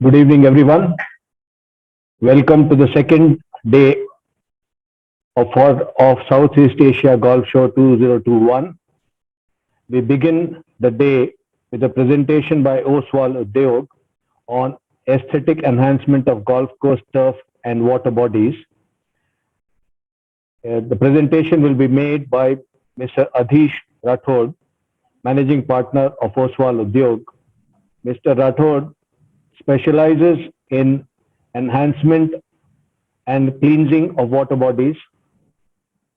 Good evening, everyone. Welcome to the second day of Southeast Asia Golf Show 2021. We begin the day with a presentation by Oswal Udhyog on aesthetic enhancement of golf course turf and water bodies. The presentation will be made by Mr. Adhish Rathod, Managing Partner of Oswal Udhyog. Mr. Rathod specializes in enhancement and cleansing of water bodies.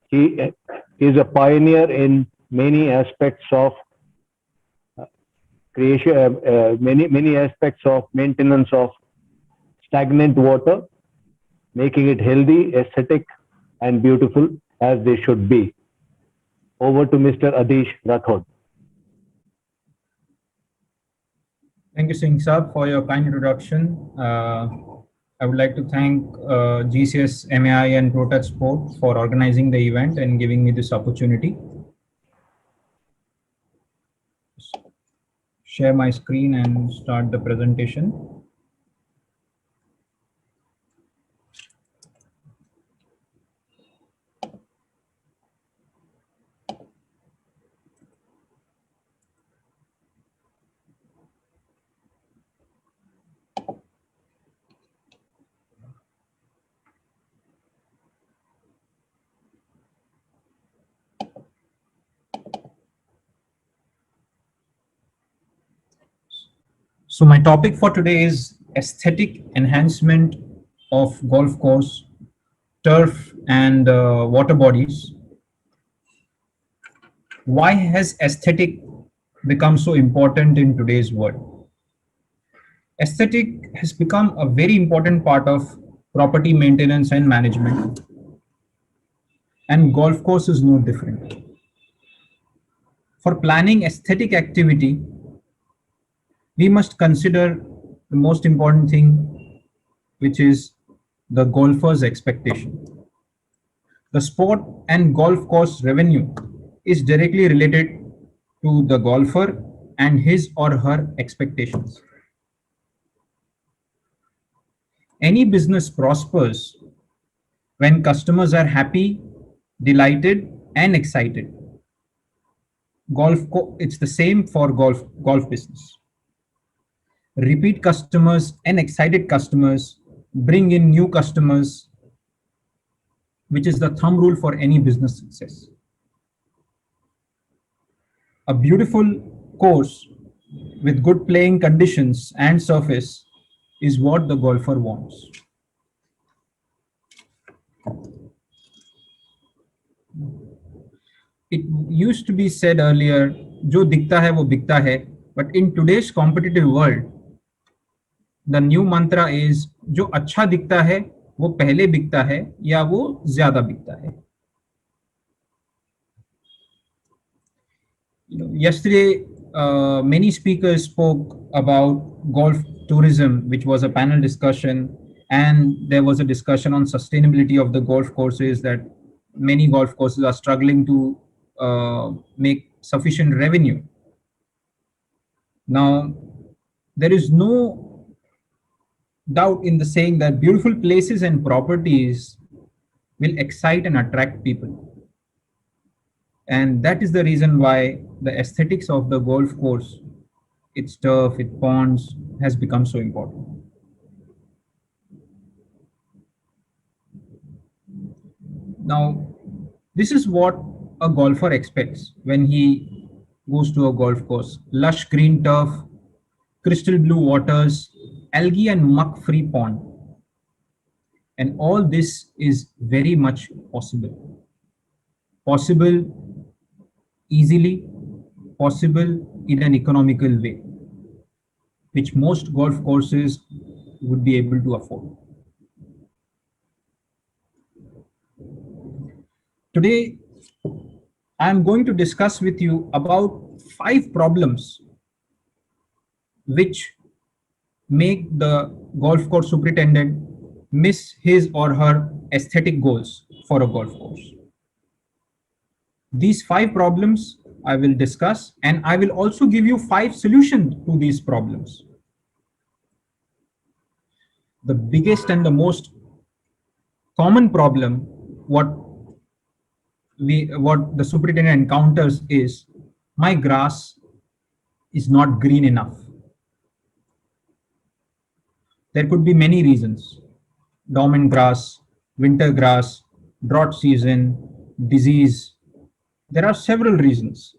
He is a pioneer in many aspects of creation, many aspects of maintenance of stagnant water, making it healthy, aesthetic, and beautiful as they should be. Over to Mr. Adish Rathod. Thank you, Singh Saab, for your kind introduction. I would like to thank GCS, MAI, and ProTouch Sport for organizing the event and giving me this opportunity. Share my screen and start the presentation. So my topic for today is aesthetic enhancement of golf course, turf, and water bodies. Why has aesthetic become so important in today's world? Aesthetic has become a very important part of property maintenance and management, and golf course is no different. For planning aesthetic activity, we must consider the most important thing, which is the golfer's expectation. The sport and golf course revenue is directly related to the golfer and his or her expectations. Any business prospers when customers are happy, delighted, and excited. It's the same for golf business. Repeat customers and excited customers bring in new customers, which is the thumb rule for any business success. A beautiful course with good playing conditions and surface is what the golfer wants. It used to be said earlier, "Jo dikhta hai wo bikta hai," but in today's competitive world, the new mantra is, "जो अच्छा दिखता है वो पहले बिकता है या वो ज्यादा बिकता है." Yesterday, many speakers spoke about golf tourism, which was a panel discussion, and there was a discussion on sustainability of the golf courses, that many golf courses are struggling to make sufficient revenue. Now, there is no doubt in the saying that beautiful places and properties will excite and attract people. And that is the reason why the aesthetics of the golf course, its turf, its ponds, has become so important. Now, this is what a golfer expects when he goes to a golf course: lush green turf, crystal blue waters, algae and muck-free pond. And all this is very much possible. Possible easily, possible in an economical way, which most golf courses would be able to afford. Today, I am going to discuss with you about 5 problems which make the golf course superintendent miss his or her aesthetic goals for a golf course. These 5 problems I will discuss, and I will also give you 5 solutions to these problems. The biggest and the most common problem what what the superintendent encounters is my grass is not green enough. There could be many reasons: dormant grass, winter grass, drought season, disease. There are several reasons.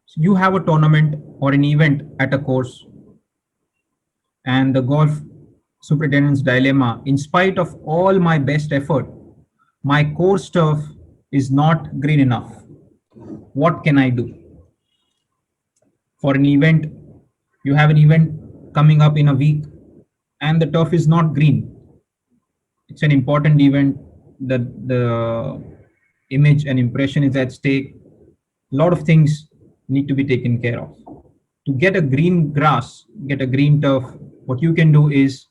So you have a tournament or an event at a course, and the golf superintendent's dilemma, in spite of all my best effort, my course turf is not green enough. What can I do? For an event, you have an event coming up in a week and the turf is not green. It's an important event that the image and impression is at stake. A lot of things need to be taken care of. To get a green grass, get a green turf, what you can do is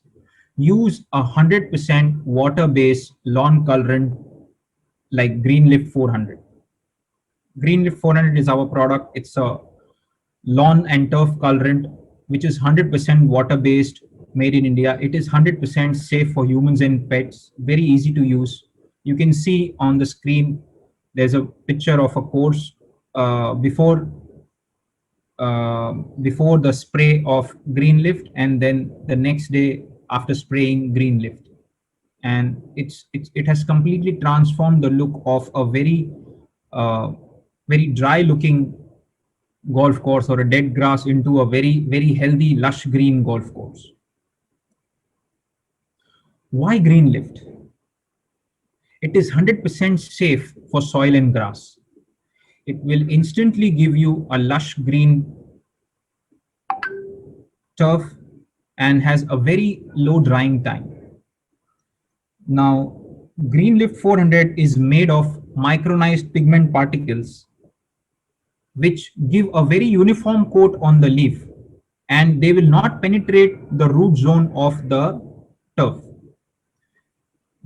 use 100% water-based lawn colorant like Green Lift 400. Green Lift 400 is our product. It's a lawn and turf colorant which is 100% water-based, made in India. It is 100% safe for humans and pets. Very easy to use. You can see on the screen there's a picture of a course before the spray of green lift, and then the next day after spraying green lift, and it has completely transformed the look of a uh, very dry looking golf course or a dead grass into a very healthy lush green golf course. Why green lift? It is 100% safe for soil and grass. It will instantly give you a lush green turf and has a very low drying time. Now, Green Lift 400 is made of micronized pigment particles which give a very uniform coat on the leaf, and they will not penetrate the root zone of the turf.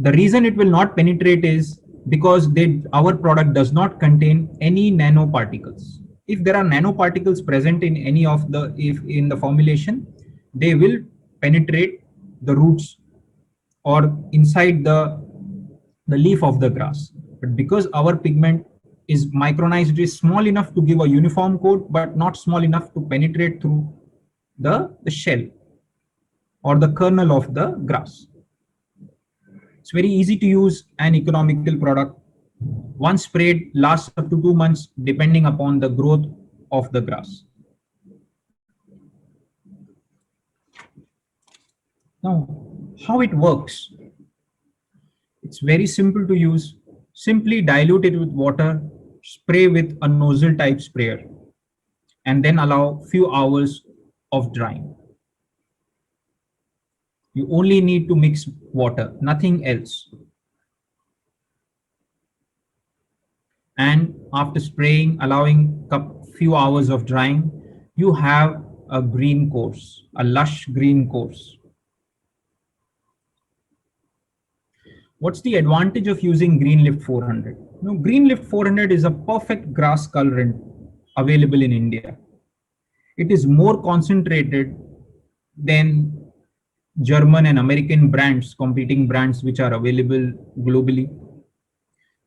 The reason it will not penetrate is because our product does not contain any nanoparticles. If there are nanoparticles present in any of the if in the formulation, they will penetrate the roots or inside the leaf of the grass. But because our pigment is micronized, it is small enough to give a uniform coat, but not small enough to penetrate through the shell or the kernel of the grass. It's very easy to use and economical product. Once sprayed, lasts up to 2 months depending upon the growth of the grass. Now, how it works? It's very simple to use. Simply dilute it with water, spray with a nozzle type sprayer, and then allow few hours of drying. You only need to mix water, nothing else. And after spraying, allowing a few hours of drying, you have a green course, a lush green course. What's the advantage of using Green Lift 400? Green Lift 400 is a perfect grass colorant available in India. It is more concentrated than German and American brands, competing brands which are available globally.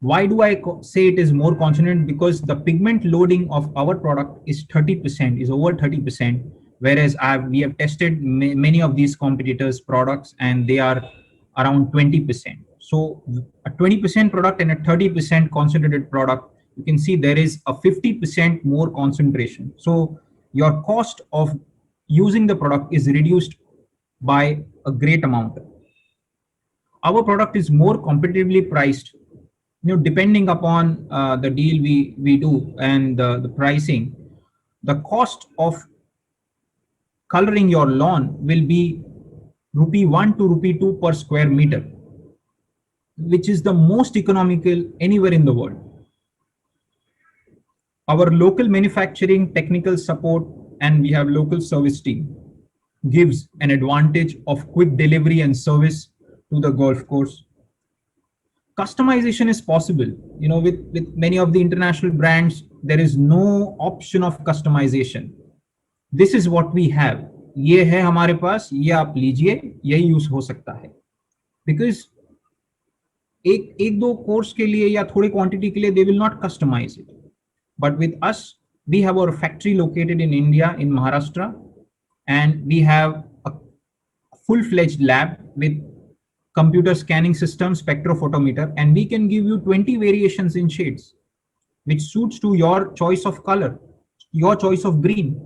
Why do I say it is more concentrated? Because the pigment loading of our product is 30%, is over 30%, whereas we have tested many of these competitors' products and they are around 20%. So a 20% product and a 30% concentrated product, you can see there is a 50% more concentration. So your cost of using the product is reduced by a great amount. Our product is more competitively priced, depending upon the deal we do and the pricing. The cost of coloring your lawn will be rupee 1 to rupee 2 per square meter, which is the most economical anywhere in the world. Our local manufacturing, technical support, and we have local service team gives an advantage of quick delivery and service to the golf course. Customization is possible. With many of the international brands, there is no option of customization. This is what we have. ये है हमारे पास, ये आप लीजिए, यही use हो सकता है. Because एक एक दो कोर्स के लिए या थोड़ी क्वांटिटी के लिए they will not customize it. But with us, we have our factory located in India, in Maharashtra, and we have a full-fledged lab with computer scanning system, spectrophotometer, and we can give you 20 variations in shades, which suits to your choice of color, your choice of green.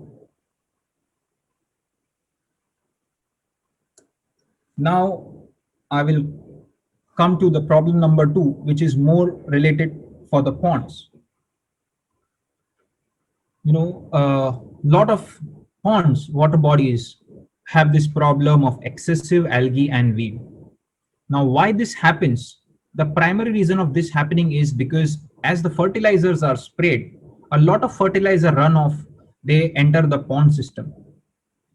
Now, I will come to the problem number 2, which is more related for the ponds. Lot of ponds, water bodies, have this problem of excessive algae and weed. Now, why this happens? The primary reason of this happening is because as the fertilizers are sprayed, a lot of fertilizer runoff, they enter the pond system.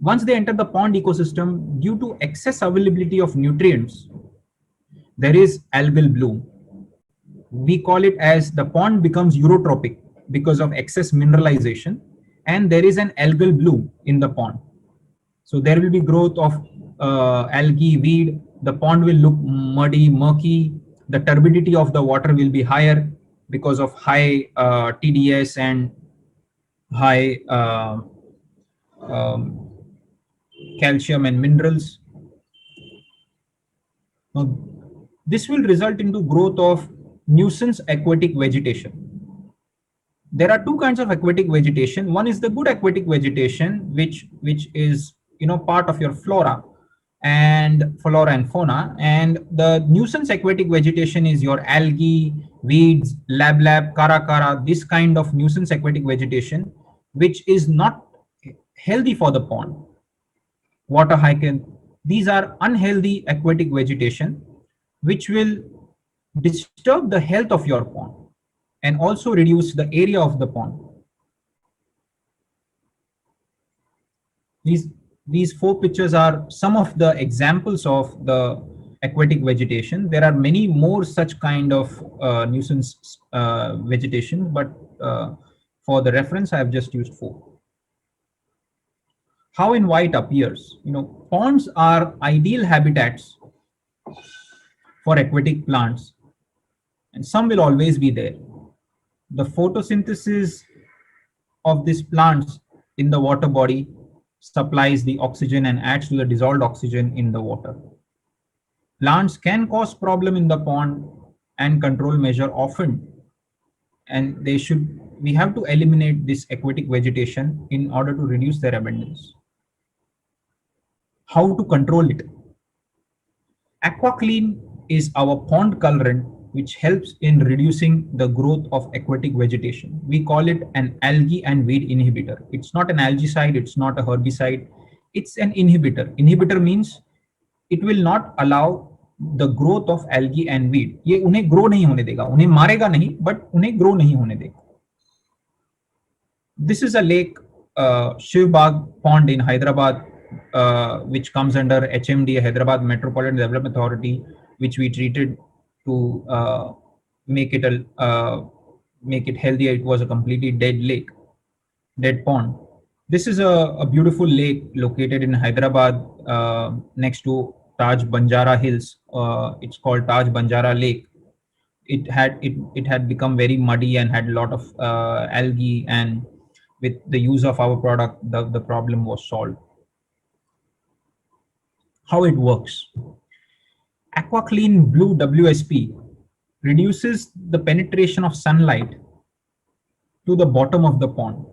Once they enter the pond ecosystem, due to excess availability of nutrients, there is algal bloom. We call it as the pond becomes eutrophic because of excess mineralization, and there is an algal bloom in the pond. So there will be growth of algae, weed. The pond will look muddy, murky. The turbidity of the water will be higher because of high TDS and high calcium and minerals. Now, this will result into growth of nuisance aquatic vegetation. There are two kinds of aquatic vegetation. One is the good aquatic vegetation, which is part of your flora and fauna, and the nuisance aquatic vegetation is your algae, weeds, lab, kara, this kind of nuisance aquatic vegetation, which is not healthy for the pond. Water hycon, these are unhealthy aquatic vegetation which will disturb the health of your pond and also reduce the area of the pond. These 4 pictures are some of the examples of the aquatic vegetation. There are many more such kind of nuisance vegetation, but for the reference, I have just used 4. How and why it appears? Ponds are ideal habitats for aquatic plants, and some will always be there. The photosynthesis of these plants in the water body supplies the oxygen and adds to the dissolved oxygen in the water. Plants can cause problem in the pond and control measure often, and we have to eliminate this aquatic vegetation in order to reduce their abundance. How to control it? AquaClean is our pond colorant which helps in reducing the growth of aquatic vegetation. We call it an algae and weed inhibitor. It's not an algicide, it's not a herbicide, it's an inhibitor. Inhibitor means it will not allow the growth of algae and weed. ये उन्हें grow नहीं होने देगा, उन्हें मारेगा नहीं, but उन्हें grow नहीं होने देगा. This is a lake, Shivbag Pond in Hyderabad, which comes under HMD, Hyderabad Metropolitan Development Authority, which we treated to make it healthier. It was a completely dead pond. This is a beautiful lake located in Hyderabad next to Taj Banjara Hills. It's called Taj Banjara Lake. It had become very muddy and had a lot of algae, and with the use of our product, the problem was solved. How it works? AquaClean Blue WSP reduces the penetration of sunlight to the bottom of the pond.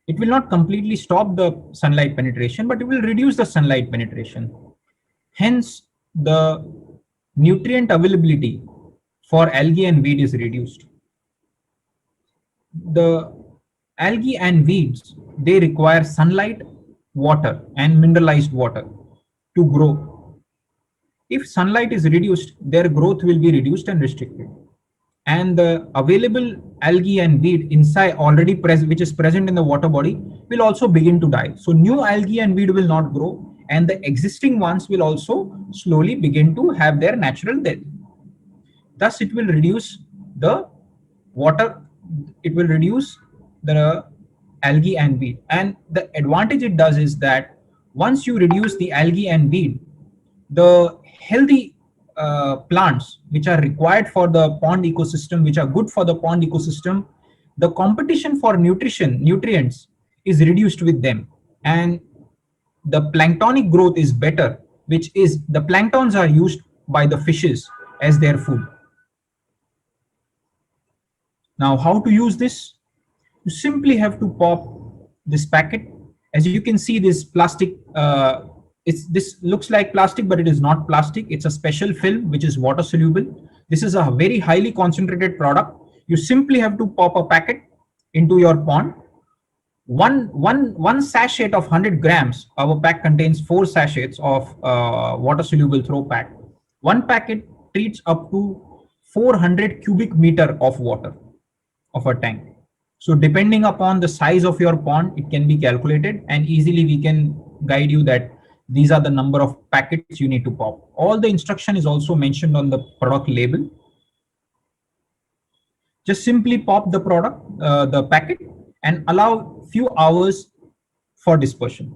It will not completely stop the sunlight penetration, but it will reduce the sunlight penetration. Hence, the nutrient availability for algae and weed is reduced. The algae and weeds, they require sunlight, water, and mineralized water to grow. If sunlight is reduced, their growth will be reduced and restricted. And the available algae and weed inside already present, which is present in the water body, will also begin to die. So new algae and weed will not grow, and the existing ones will also slowly begin to have their natural death. Thus, it will reduce the water, it will reduce the algae and weed. And the advantage it does is that once you reduce the algae and weed, the healthy plants which are required for the pond ecosystem, which are good for the pond ecosystem, the competition for nutrients is reduced with them. And the planktonic growth is better, which is the planktons are used by the fishes as their food. Now, how to use this? You simply have to pop this packet. As you can see, this plastic, this looks like plastic, but it is not plastic. It's a special film which is water soluble. This is a very highly concentrated product. You simply have to pop a packet into your pond. One sachet of 100 grams. Our pack contains 4 sachets of water soluble throw pack. One packet treats up to 400 cubic meter of water of a tank. So depending upon the size of your pond, it can be calculated, and easily we can guide you that these are the number of packets you need to pop. All the instruction is also mentioned on the product label. Just simply pop the the packet, and allow few hours for dispersion.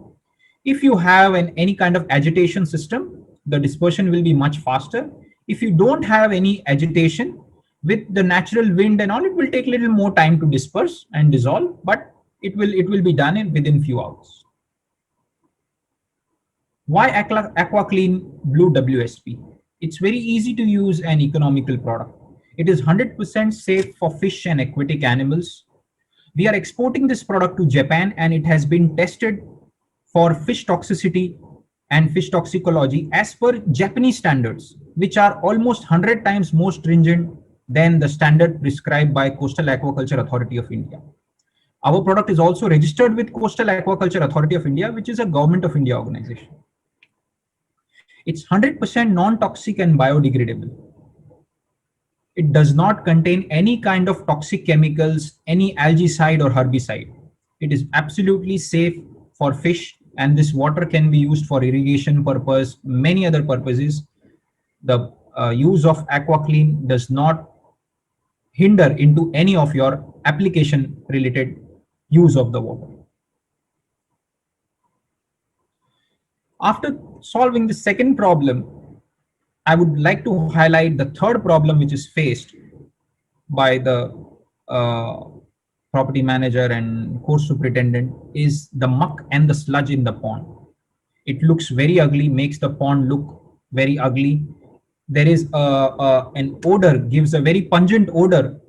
If you have any kind of agitation system, the dispersion will be much faster. If you don't have any agitation, with the natural wind and all, it will take a little more time to disperse and dissolve, but it will be done within few hours. Why AquaClean Blue WSP? It's very easy to use and economical product. It is 100% safe for fish and aquatic animals. We are exporting this product to Japan, and it has been tested for fish toxicity and fish toxicology as per Japanese standards, which are almost 100 times more stringent than the standard prescribed by Coastal Aquaculture Authority of India. Our product is also registered with Coastal Aquaculture Authority of India, which is a Government of India organization. It's 100% non-toxic and biodegradable. It does not contain any kind of toxic chemicals, any algicide or herbicide. It is absolutely safe for fish, and this water can be used for irrigation purpose, many other purposes. The use of AquaClean does not hinder into any of your application related use of the water. After solving the second problem, I would like to highlight the third problem which is faced by the property manager and course superintendent is the muck and the sludge in the pond. It looks very ugly, makes the pond look very ugly. There is an odor, gives a very pungent odor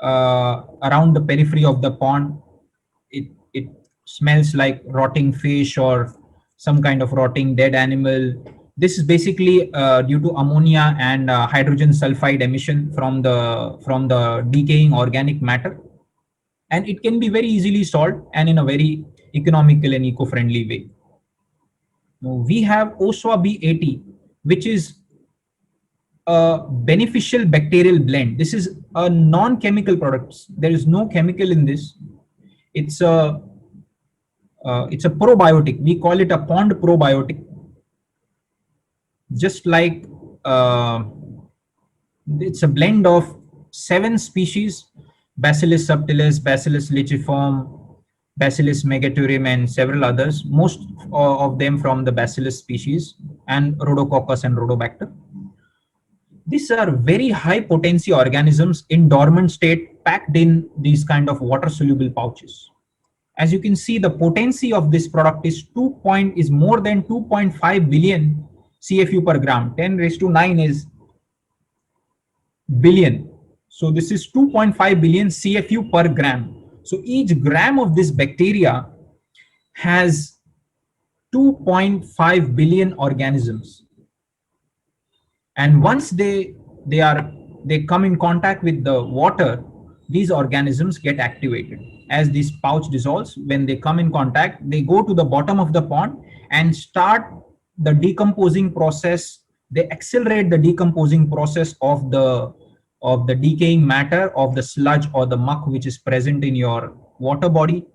around the periphery of the pond. It smells like rotting fish or some kind of rotting dead animal. This is basically due to ammonia and hydrogen sulfide emission from the decaying organic matter, and it can be very easily solved and in a very economical and eco-friendly way. Now, we have OSWA B80, which is a beneficial bacterial blend. This is a non-chemical product. There is no chemical in this. It's a probiotic. We call it a pond probiotic. Just like it's a blend of 7 species: Bacillus subtilis, Bacillus licheniform, Bacillus megaturym, and several others, most of them from the Bacillus species, and Rhodococcus and Rhodobacter. These are very high potency organisms in dormant state, packed in these kind of water soluble pouches. As you can see, the potency of this product is more than 2.5 billion CFU per gram. 10 raised to 9 is billion. So this is 2.5 billion CFU per gram. So each gram of this bacteria has 2.5 billion organisms. And once they come in contact with the water, these organisms get activated. As this pouch dissolves, when they come in contact, they go to the bottom of the pond and start the decomposing process. They accelerate the decomposing process of the decaying matter of the sludge or the muck which is present in your water body.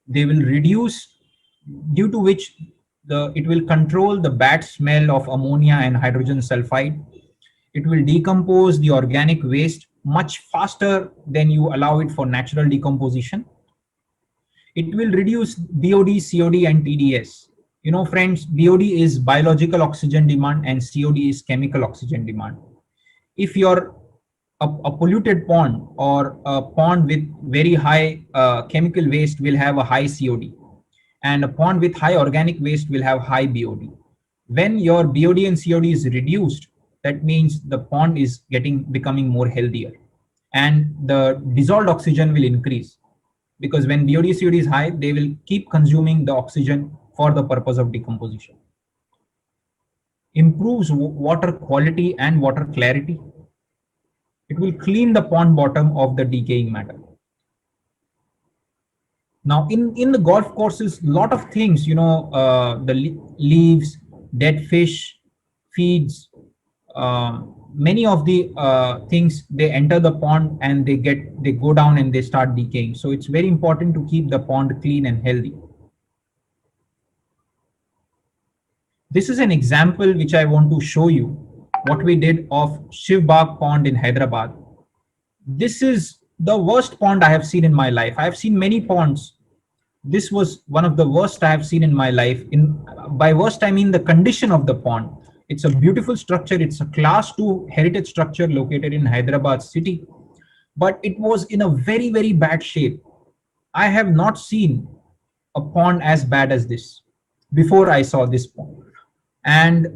They will reduce, due to which it will control the bad smell of ammonia and hydrogen sulfide. It will decompose the organic waste much faster than you allow it for natural decomposition. It will reduce BOD, COD, and TDS. You know, friends, BOD is biological oxygen demand and COD is chemical oxygen demand. If you're a polluted pond or a pond with very high chemical waste will have a high COD, and a pond with high organic waste will have high BOD. When your BOD and COD is reduced, that means the pond is becoming more healthier, and the dissolved oxygen will increase, because when BOD COD is high, they will keep consuming the oxygen for the purpose of decomposition. Improves water quality and water clarity. It will clean the pond bottom of the decaying matter. Now, in the golf courses, lot of things, the leaves, dead fish, feeds, many of the things, they enter the pond and they go down and they start decaying. So it's very important to keep the pond clean and healthy. This is an example which I want to show you what we did of Shivbagh Pond in Hyderabad. This is the worst pond I have seen in my life. I have seen many ponds. This was one of the worst I have seen in my life. By worst, I mean the condition of the pond. It's a beautiful structure. It's a class 2 heritage structure located in Hyderabad city, but it was in a very, very bad shape. I have not seen a pond as bad as this before I saw this pond. And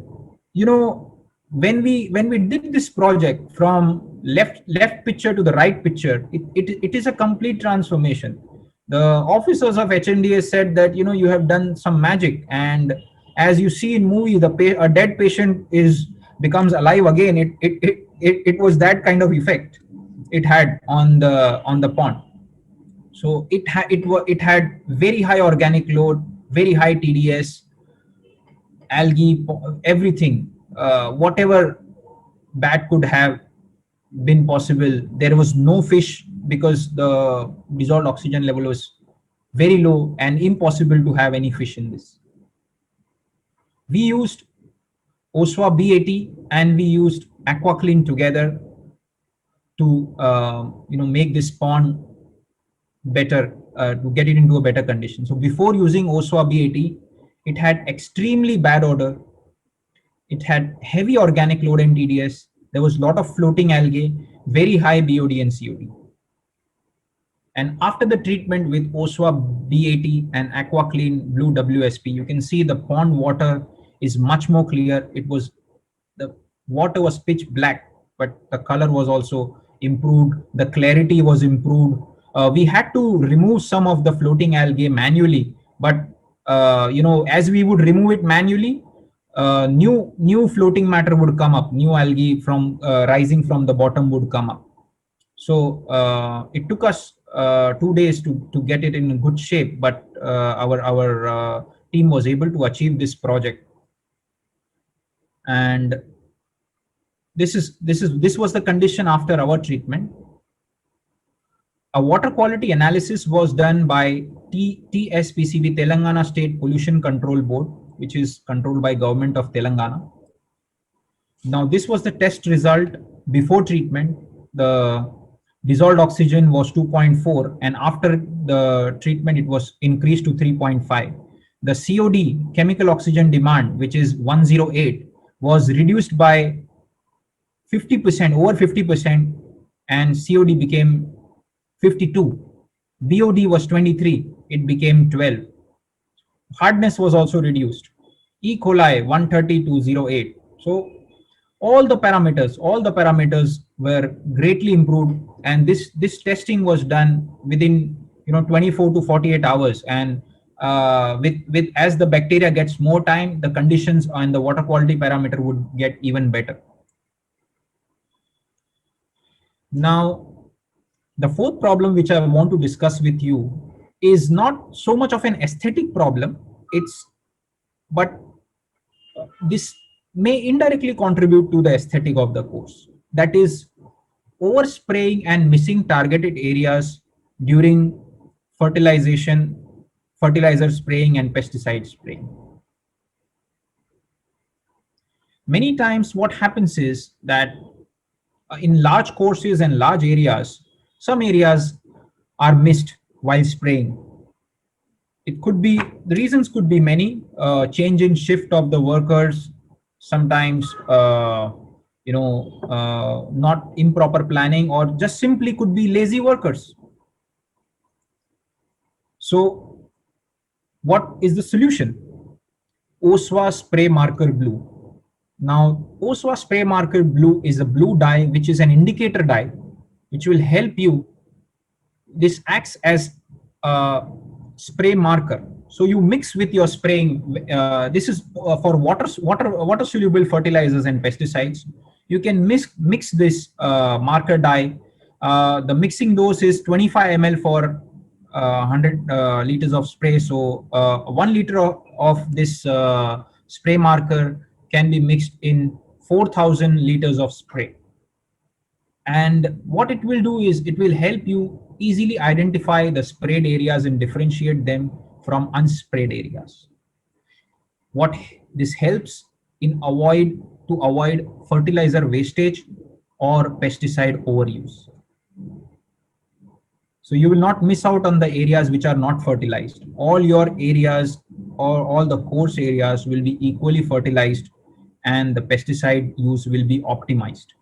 when we did this project from left picture to the right picture, it is a complete transformation. The officers of HNDA said that you have done some magic, and as you see in movie, a dead patient becomes alive again. It was that kind of effect it had on the pond. So it had very high organic load, very high TDS, algae, everything, whatever bad could have been possible. There was no fish because the dissolved oxygen level was very low and impossible to have any fish in this. We used Oswa B80 and we used AquaClean together to make this pond better, to get it into a better condition. So before using Oswa B80, it had extremely bad odor. It had heavy organic load and TDS. There was a lot of floating algae, very high BOD and COD. And after the treatment with Oswa B80 and AquaClean Blue WSP, you can see the pond water is much more clear. The water was pitch black, but the color was also improved. The clarity was improved. We had to remove some of the floating algae manually, but as we would remove it manually, new floating matter would come up. New algae from rising from the bottom would come up. So it took us 2 days to get it in good shape, but our team was able to achieve this project. And this was the condition after our treatment. A water quality analysis was done by TSPCB, Telangana State Pollution Control Board, which is controlled by Government of Telangana. Now, this was the test result before treatment. The dissolved oxygen was 2.4, and after the treatment, it was increased to 3.5. The COD, chemical oxygen demand, which is 108, was reduced by 50%, over 50%, and COD became 52. BOD was 23, it became 12. Hardness was also reduced. E. coli 130 to 08. So all the parameters were greatly improved, and this testing was done within 24 to 48 hours. And with as the bacteria gets more time, the conditions and the water quality parameter would get even better. Now, the fourth problem which I want to discuss with you is not so much of an aesthetic problem, but this may indirectly contribute to the aesthetic of the course. That is overspraying and missing targeted areas during fertilizer spraying and pesticide spraying. Many times what happens is that in large courses and large areas, some areas are missed while spraying. It could be, the reasons could be many, change in shift of the workers, sometimes not improper planning, or just simply could be lazy workers. So what is the solution? Oswa spray marker blue. Now, Oswa spray marker blue is a blue dye, which is an indicator dye, which will help you. This acts as a spray marker. So you mix with your spraying. This is for water soluble fertilizers and pesticides. You can mix this marker dye. The mixing dose is 25 ml for 100 liters of spray. So 1 liter of this spray marker can be mixed in 4,000 liters of spray. And what it will do is it will help you easily identify the sprayed areas and differentiate them from unsprayed areas. What this helps in avoid fertilizer wastage or pesticide overuse. So you will not miss out on the areas which are not fertilized. All your areas or all the coarse areas will be equally fertilized, and the pesticide use will be optimized.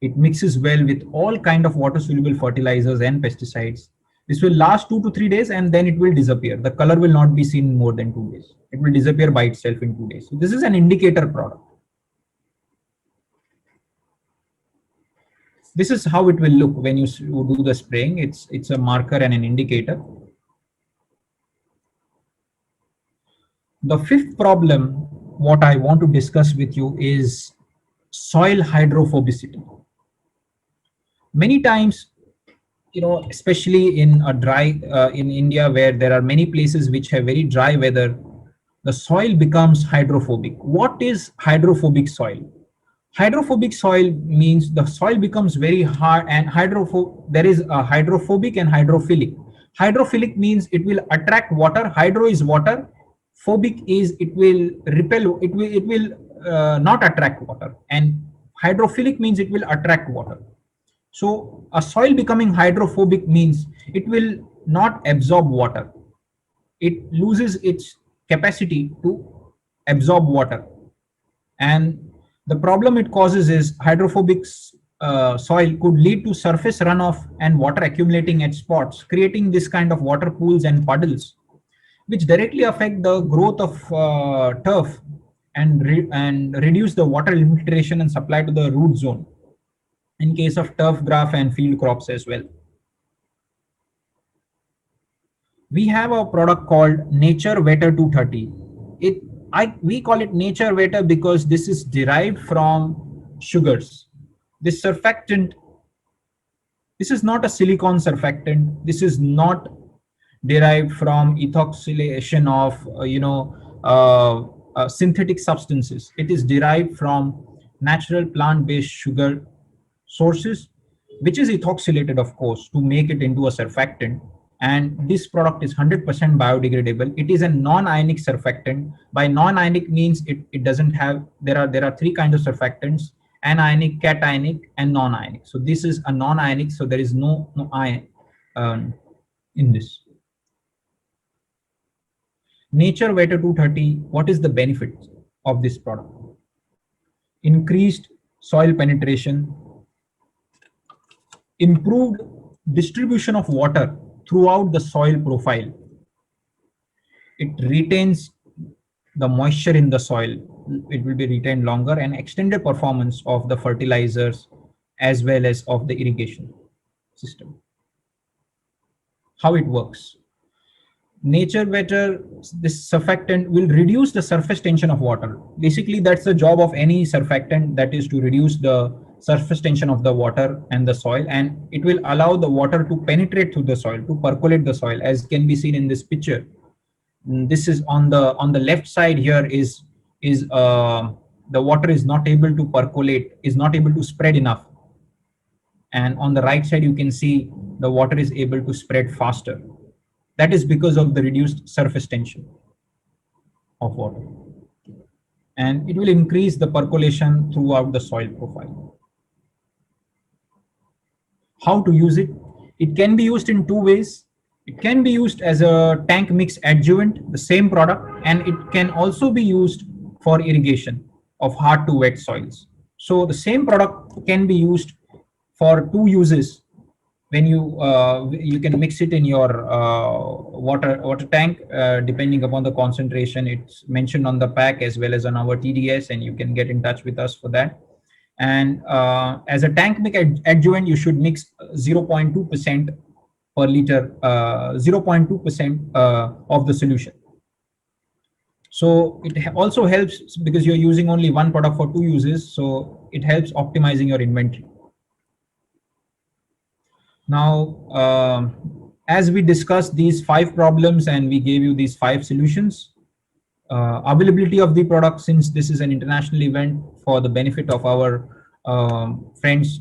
It mixes well with all kind of water soluble fertilizers and pesticides. This will last 2 to 3 days and then it will disappear. The color will not be seen more than 2 days. It will disappear by itself in 2 days. So this is an indicator product. This is how it will look when you do the spraying. It's a marker and an indicator. The fifth problem, what I want to discuss with you, is soil hydrophobicity. Many times, especially in a dry, in India, where there are many places which have very dry weather, the soil becomes hydrophobic. What is hydrophobic soil? Hydrophobic soil means the soil becomes very hard, and there is a hydrophobic and hydrophilic. Hydrophilic means it will attract water. Hydro is water. Phobic is it will repel. It will not attract water. And hydrophilic means it will attract water. So a soil becoming hydrophobic means it will not absorb water. It loses its capacity to absorb water. And the problem it causes is hydrophobic soil could lead to surface runoff and water accumulating at spots, creating this kind of water pools and puddles, which directly affect the growth of turf and reduce the water infiltration and supply to the root zone in case of turf grass and field crops as well. We have a product called Nature Wetter 230. We call it Nature Wetter because this is derived from sugars. This surfactant, this is not a silicon surfactant. This is not derived from ethoxylation of synthetic substances. It is derived from natural plant-based sugar sources, which is ethoxylated, of course, to make it into a surfactant. And this product is 100% biodegradable. It is a non-ionic surfactant. By non-ionic means it doesn't have, there are three kinds of surfactants: anionic, cationic, and non-ionic. So this is a non-ionic, so there is no ion in this. Nature Wetter 230, what is the benefit of this product? Increased soil penetration, improved distribution of water throughout the soil profile. It retains the moisture in the soil. It will be retained longer, and extended performance of the fertilizers as well as of the irrigation system. How it works? Nature Wetter, this surfactant will reduce the surface tension of water. Basically, that's the job of any surfactant, that is to reduce the surface tension of the water and the soil, and it will allow the water to penetrate through the soil, to percolate the soil, as can be seen in this picture. This is on the left side here is the water is not able to percolate, is not able to spread enough, and on the right side you can see the water is able to spread faster. That is because of the reduced surface tension of water. and it will increase the percolation throughout the soil profile. How to use it? It can be used in two ways. It can be used as a tank mix adjuvant, the same product, and it can also be used for irrigation of hard to wet soils. So the same product can be used for two uses. When you can mix it in your water tank, depending upon the concentration. It's mentioned on the pack as well as on our TDS, and you can get in touch with us for that. And as a tank mix adjuvant, you should mix 0.2% per liter, 0.2% of the solution. So it also helps because you're using only one product for two uses. So it helps optimizing your inventory. Now, as we discussed these five problems and we gave you these five solutions, availability of the product, since this is an international event for the benefit of our friends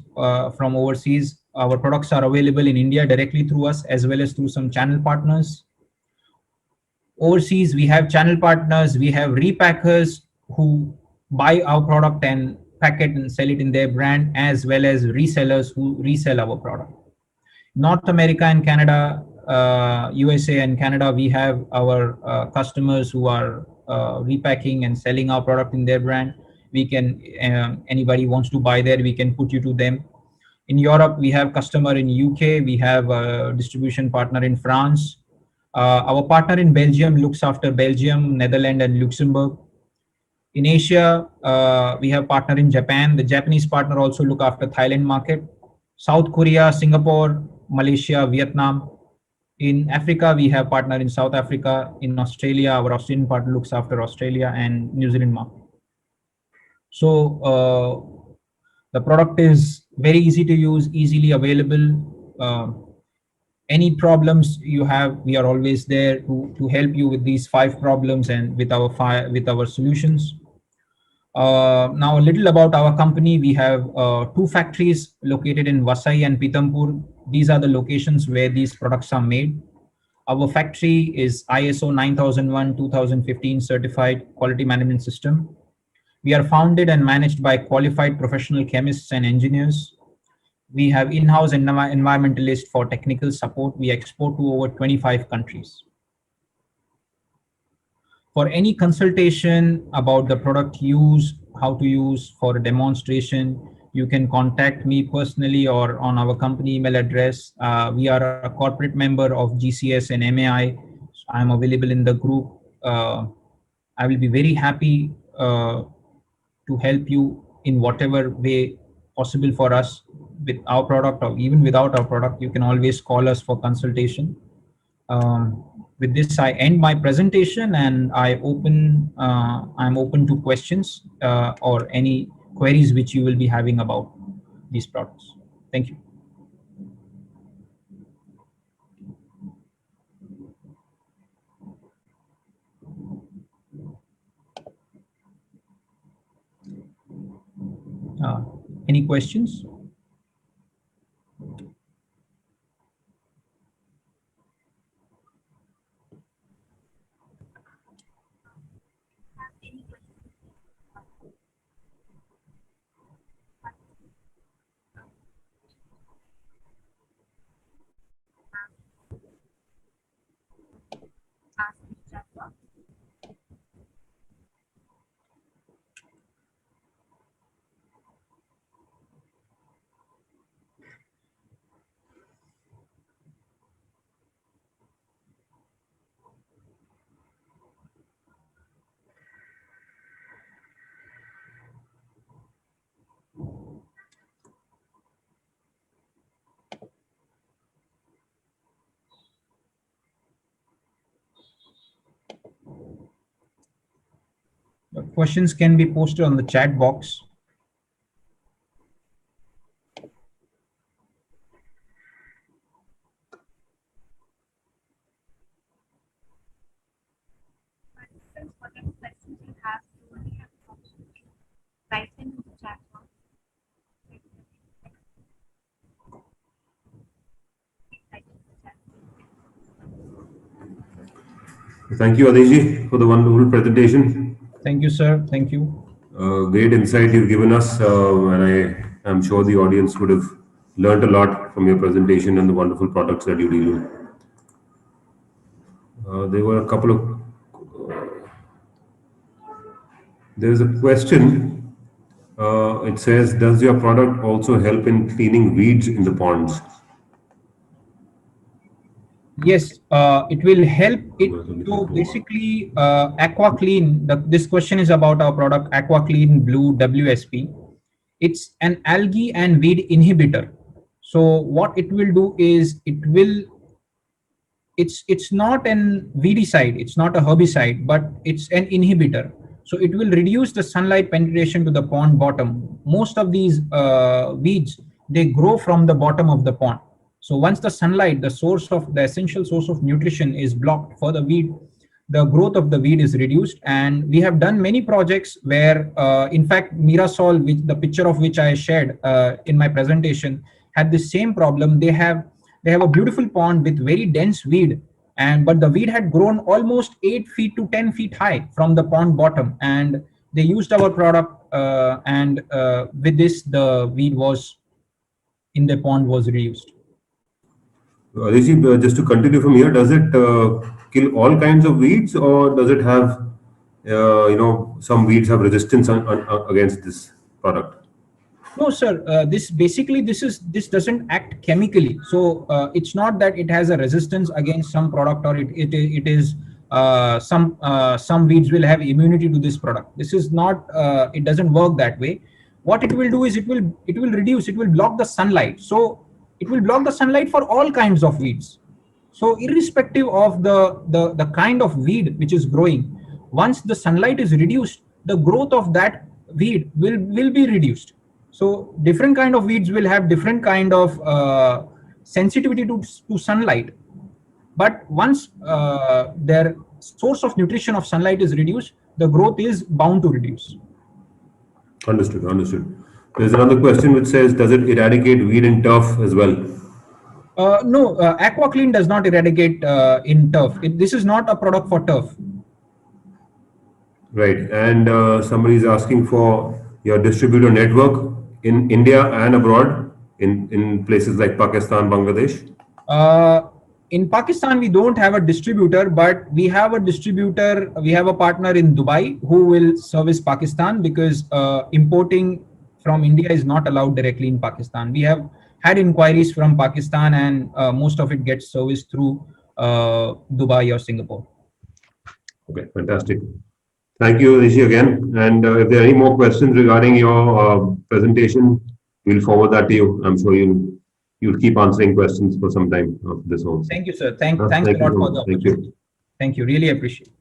from overseas, our products are available in India directly through us as well as through some channel partners. Overseas, we have channel partners, we have repackers who buy our product and pack it and sell it in their brand, as well as resellers who resell our product. North America and Canada, USA and Canada, we have our customers who are repacking and selling our product in their brand. We can, anybody wants to buy there, we can put you to them. In Europe, we have customer in UK, we have a distribution partner in France. Our partner in Belgium looks after Belgium, Netherlands, and Luxembourg. In Asia, we have partner in Japan. The Japanese partner also look after Thailand market. South Korea, Singapore, Malaysia, Vietnam. In Africa, we have partner in South Africa. In Australia, our Australian partner looks after Australia and New Zealand market. So the product is very easy to use, easily available. Any problems you have, we are always there to help you with these five problems and with our solutions. Now a little about our company. We have two factories located in Vasai and Pithampur. These are the locations where these products are made. Our factory is ISO 9001-2015 certified quality management system. We are founded and managed by qualified professional chemists and engineers. We have in-house environmentalist for technical support. We export to over 25 countries. For any consultation about the product use, how to use for a demonstration, you can contact me personally or on our company email address. We are a corporate member of GCS and MAI. So I'm available in the group. I will be very happy to help you in whatever way possible for us with our product or even without our product. You can always call us for consultation. With this, I end my presentation and I'm open to questions or any queries which you will be having about these products. Thank you. Any questions? The questions can be posted on the chat box. Whatever questions you have, you only have to write them in the chat box. Thank you, Adiji, for the wonderful presentation. Thank you, sir. Thank you. Great insight you've given us, and I am sure the audience would have learned a lot from your presentation and the wonderful products that you deal with. There were a couple of. There's a question. It says, "Does your product also help in cleaning weeds in the ponds?" Yes, it will help it to basically Aqua Clean. This question is about our product Aqua Clean Blue WSP. It's an algae and weed inhibitor. So what it will do is it's not an weedicide, it's not a herbicide, but it's an inhibitor. So it will reduce the sunlight penetration to the pond bottom. Most of these weeds, they grow from the bottom of the pond. So once the sunlight, the essential source of nutrition is blocked for the weed, the growth of the weed is reduced. And we have done many projects where, in fact, Mirasol, which the picture of which I shared in my presentation, had the same problem. They have a beautiful pond with very dense weed, but the weed had grown almost 8 feet to 10 feet high from the pond bottom. And they used our product, and with this, the weed was in the pond was reduced. Rishi, just to continue from here, does it kill all kinds of weeds, or does it have, some weeds have resistance against this product? No, sir. This doesn't act chemically. So it's not that it has a resistance against some product, or it is some weeds will have immunity to this product. This is not. It doesn't work that way. What it will do is it will reduce. It will block the sunlight. So it will block the sunlight for all kinds of weeds. So irrespective of the kind of weed which is growing, once the sunlight is reduced, the growth of that weed will be reduced. So different kind of weeds will have different kind of sensitivity to sunlight. But once their source of nutrition of sunlight is reduced, the growth is bound to reduce. Understood. Understood. There's another question which says, "Does it eradicate weed in turf as well?" No, Aqua Clean does not eradicate in turf. This is not a product for turf. Right. And somebody is asking for your distributor network in India and abroad, in places like Pakistan, Bangladesh. In Pakistan, we don't have a distributor, but we have a distributor. We have a partner in Dubai who will service Pakistan, because importing from India is not allowed directly in Pakistan. We have had inquiries from Pakistan, and most of it gets serviced through Dubai or Singapore. Okay, fantastic. Thank you, Rishi, again. And if there are any more questions regarding your presentation, we'll forward that to you. I'm sure you'll keep answering questions for some time of this also. Thank you, sir. Thanks a lot for the opportunity. Thank you. Really appreciate it.